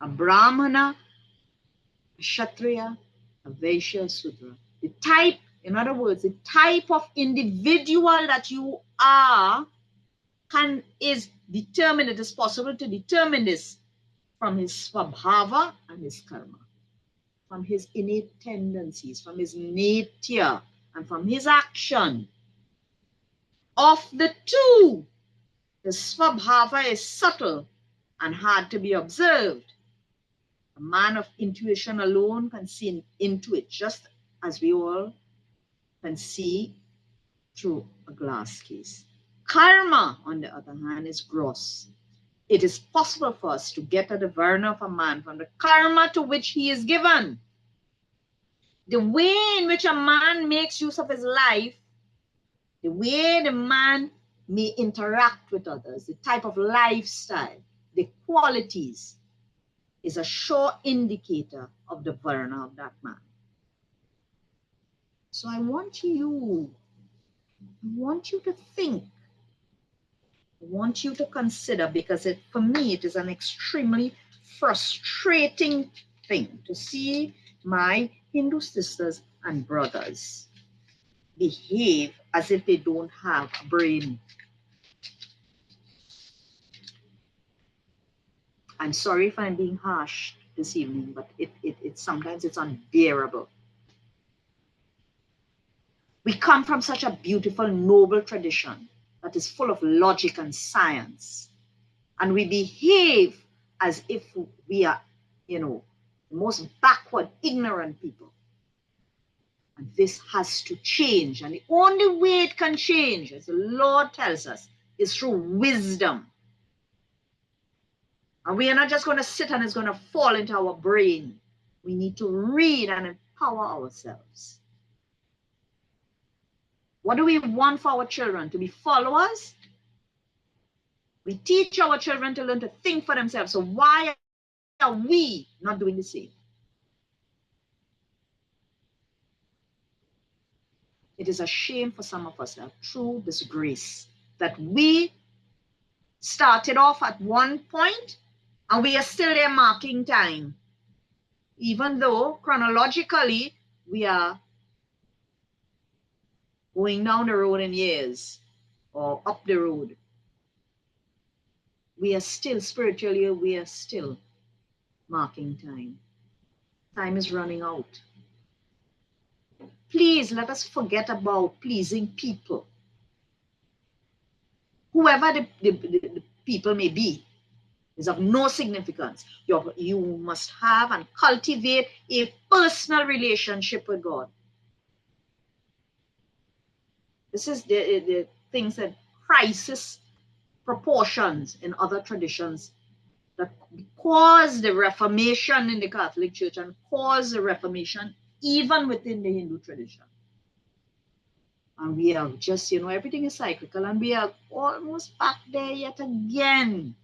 a Brahmana, a Kshatriya, a Vaishya, a Sudra. The type, in other words, the type of individual that you are is determined. It is possible to determine this from his svabhava and his karma, from his innate tendencies, from his nature, and from his action. Of the two, the svabhava is subtle and hard to be observed. A man of intuition alone can see into it, just as we all can see through a glass case. Karma, on the other hand, is gross. It is possible for us to get at the varna of a man from the karma to which he is given. The way in which a man makes use of his life, the way the man may interact with others, the type of lifestyle, the qualities, is a sure indicator of the varna of that man. So I want you I want you to think. I want you to consider, because for me, it is an extremely frustrating thing to see my Hindu sisters and brothers behave as if they don't have a brain. I'm sorry if I'm being harsh this evening, but sometimes it's unbearable. We come from such a beautiful, noble tradition that is full of logic and science. And we behave as if we are, the most backward, ignorant people. And this has to change. And the only way it can change, as the Lord tells us, is through wisdom. And we are not just going to sit and it's going to fall into our brain. We need to read and empower ourselves. What do we want for our children? To be followers? We teach our children to learn to think for themselves. So why are we not doing the same? It is a shame for some of us, a true disgrace, that we started off at one point and we are still there marking time, even though chronologically we are going down the road in years or up the road. We are still, spiritually, we are still marking time. Time is running out. Please let us forget about pleasing people, whoever the people may be. Is of no significance. You must have and cultivate a personal relationship with God. This is the things that crisis proportions in other traditions that caused the Reformation in the Catholic Church and caused the Reformation even within the Hindu tradition. And we are just, everything is cyclical, and we are almost back there yet again.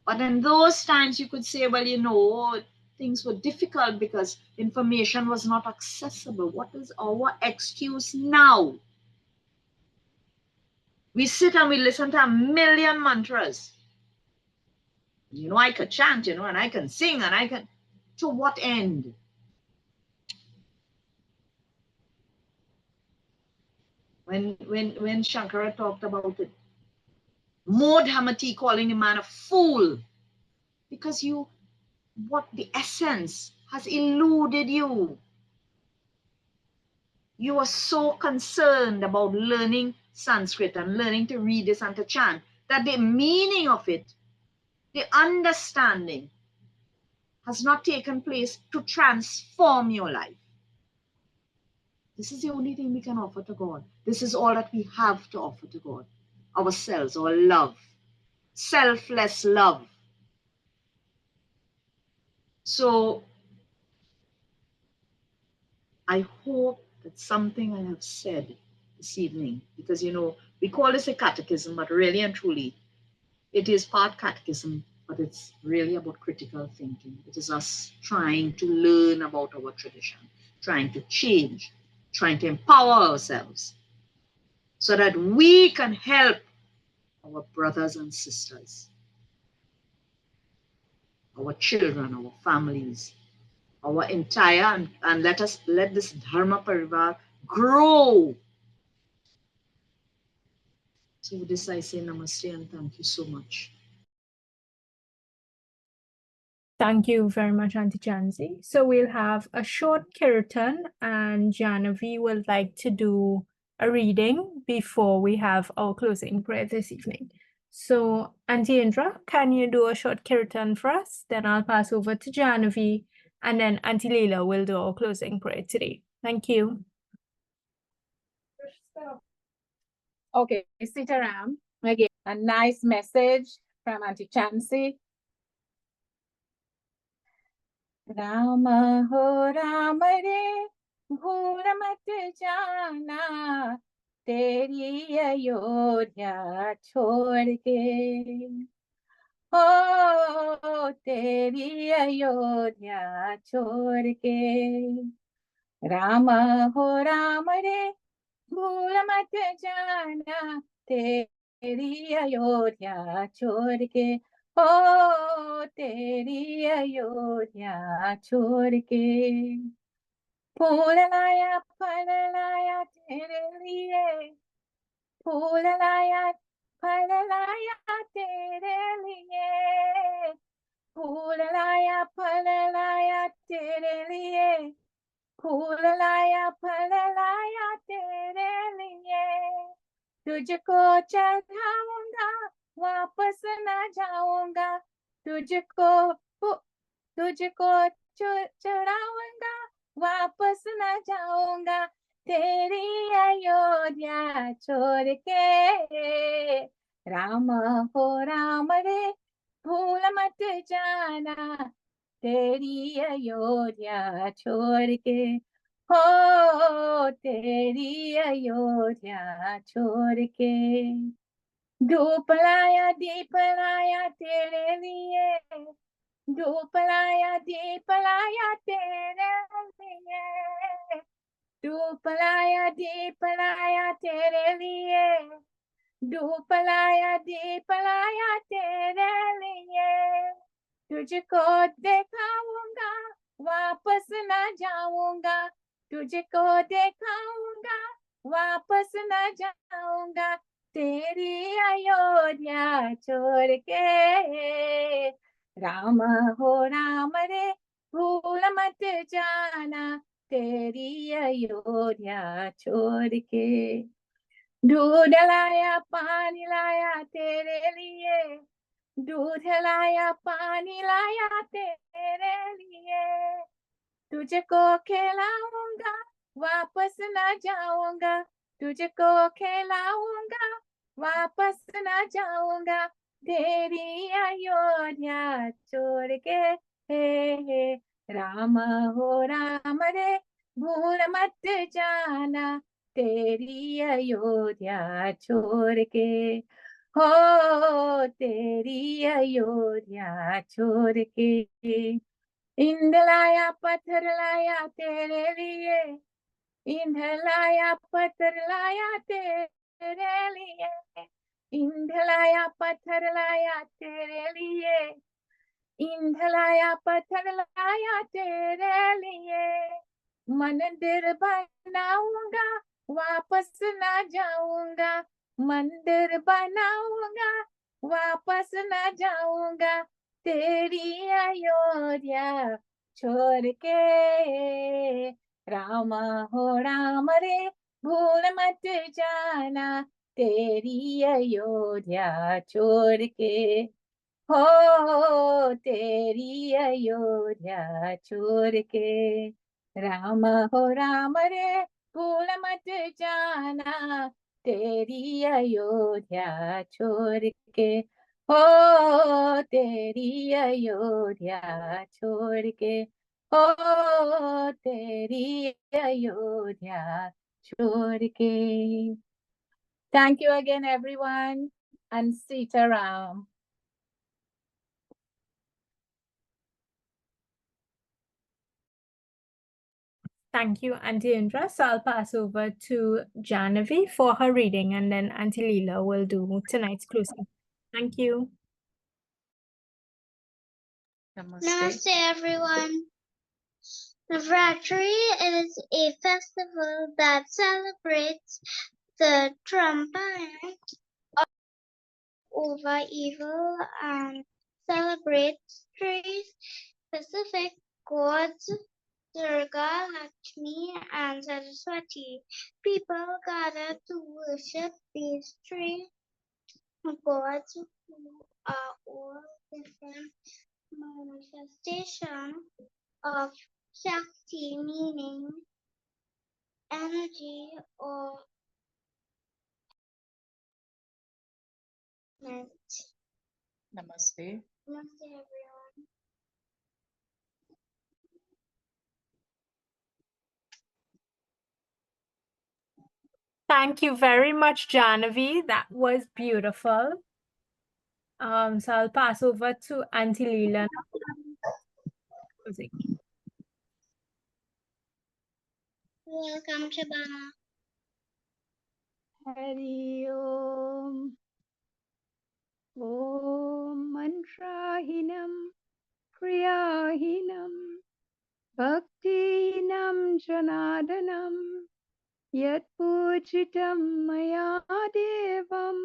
But in those times, you could say, well, things were difficult because information was not accessible. What is our excuse now? We sit and we listen to a million mantras. I could chant, and I can sing, and I can. To what end? When Shankara talked about it, Modhamati calling a man a fool, because what the essence has eluded you. You are so concerned about learning Sanskrit and learning to read this and to chant that the meaning of it, the understanding, has not taken place to transform your life. This is the only thing we can offer to God. This is all that we have to offer to God. Ourselves, our love, selfless love. So I hope that something I have said this evening, because, we call this a catechism, but really and truly, it is part catechism, but it's really about critical thinking. It is us trying to learn about our tradition, trying to change, trying to empower ourselves so that we can help our brothers and sisters, our children, our families, our entire, and let this Dharma Parivar grow. So with this I say namaste and thank you so much. Thank you very much, Auntie Jansi. So we'll have a short kirtan, and Janavi would like to do a reading before we have our closing prayer this evening. So, Auntie Indra, can you do a short kirtan for us? Then I'll pass over to Janavi, and then Auntie Leila will do our closing prayer today. Thank you. Okay, Sitaram, again, a nice message from Auntie Chancy. Rama ho Rama re, bhool mat jana, teri ayodhya chhod ke. Oh, teri ayodhya chhod ke. Rama ho Rama re, भूल मत जाना तेरी अयोध्या छोड़ के, हो तेरी अयोध्या छोड़ के। फूल लाया फल लाया तेरे लिए, फूल लाया फल लाया तेरे लिए, फूल लाया फल लाया तेरे लिए, फूल लाया फल लाया तेरे लिए। तुझको चढ़ाऊंगा वापस न जाऊंगा, तुझको तुझको चढ़ाऊंगा वापस न जाऊंगा, तेरी अयोध्या छोड़ के। राम हो राम रे भूल मत जाना तेरी अयोध्या छोड़ के, हो तेरी अयोध्या छोड़ के। धूप लाया दीप लाया तेरे लिए, धूप लाया दीप लाया तेरे लिए, धूप लाया दीप लाया तेरे लिए, धूप लाया दीप लाया तेरे लिए। तुझको दिखाऊंगा वापस न जाऊंगा, तुझको दिखाऊंगा वापस न जाऊंगा, तेरी अयोध्या छोड़ के। राम हो राम रे भूल मत जाना तेरी अयोध्या छोड़ के। दूध लाया पानी लाया तेरे लिए, दूध लाया पानी लाया तेरे लिए, तुझको खिलाऊंगा वापस न जाऊंगा, तुझको खिलाऊंगा वापस न जाऊंगा, तेरी अयोध्या छोड़ के। हे राम हो राम रे भूल मत जाना तेरी अयोध्या छोड़ के, हो तेरी अयोध्या छोड़ के। ईंध लाया पत्थर लाया तेरे लिए, ईंध लाया पत्थर लाया तेरे लिए, ईंध लाया पत्थर लाया तेरे लिए, ईंध लाया पत्थर लाया तेरे लिए। मंदिर बनाऊंगा वापस न जाऊंगा, मंदिर बनाऊंगा वापस न जाऊंगा, तेरी अयोध्या छोड़ के। राम हो राम रे भूल मत जाना तेरी अयोध्या छोड़ के, हो तेरी अयोध्या छोड़ के। राम हो राम रे भूल मत जाना तेरी अयोध्या छोड़ के, हो तेरी अयोध्या छोड़ के, हो तेरी अयोध्या छोड़ के। Thank you again, everyone, and Sitaram. Thank you, Auntie Indra. So I'll pass over to Janavi for her reading, and then Auntie Leela will do tonight's closing. Thank you. Namaste everyone. Navratri is a festival that celebrates the triumph over evil and celebrates three specific gods, Durga, Lakshmi, and Saraswati. People gather to worship these three gods who are all different manifestations of Shakti, meaning energy or movement. Namaste. Namaste everyone. Thank you very much, Janavi. That was beautiful. So I'll pass over to Auntie Leela now. Closing. Welcome, Shabana. Hari Om. Om Mantrahinam Kriyahinam Bhaktinam Janadanam Yat Pujitam Maya Devam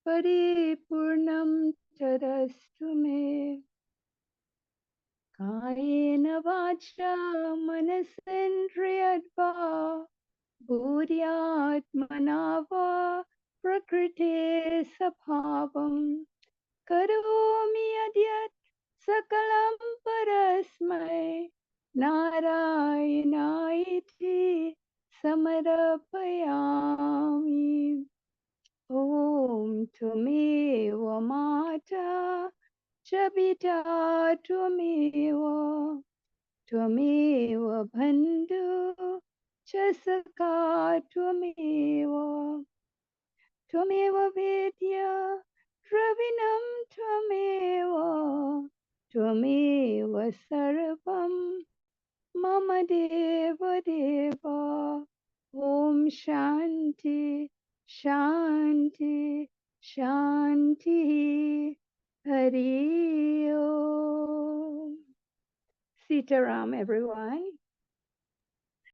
Paripurnam Tadastu Me Kayena Vacha Manasendriyadva Buddhyatmana va Prakriti Sabhavam Karomi Adyat Sakalam Parasmai Narayanayati Samarapayami Om Tumeva Mata Chabita Tumeva Bandhu Chasaka Tumeva Vidya Dravinam Tumeva Sarvam Mama Deva Deva Om Shanti Shanti Shanti Hari Om. Sitaram, everyone.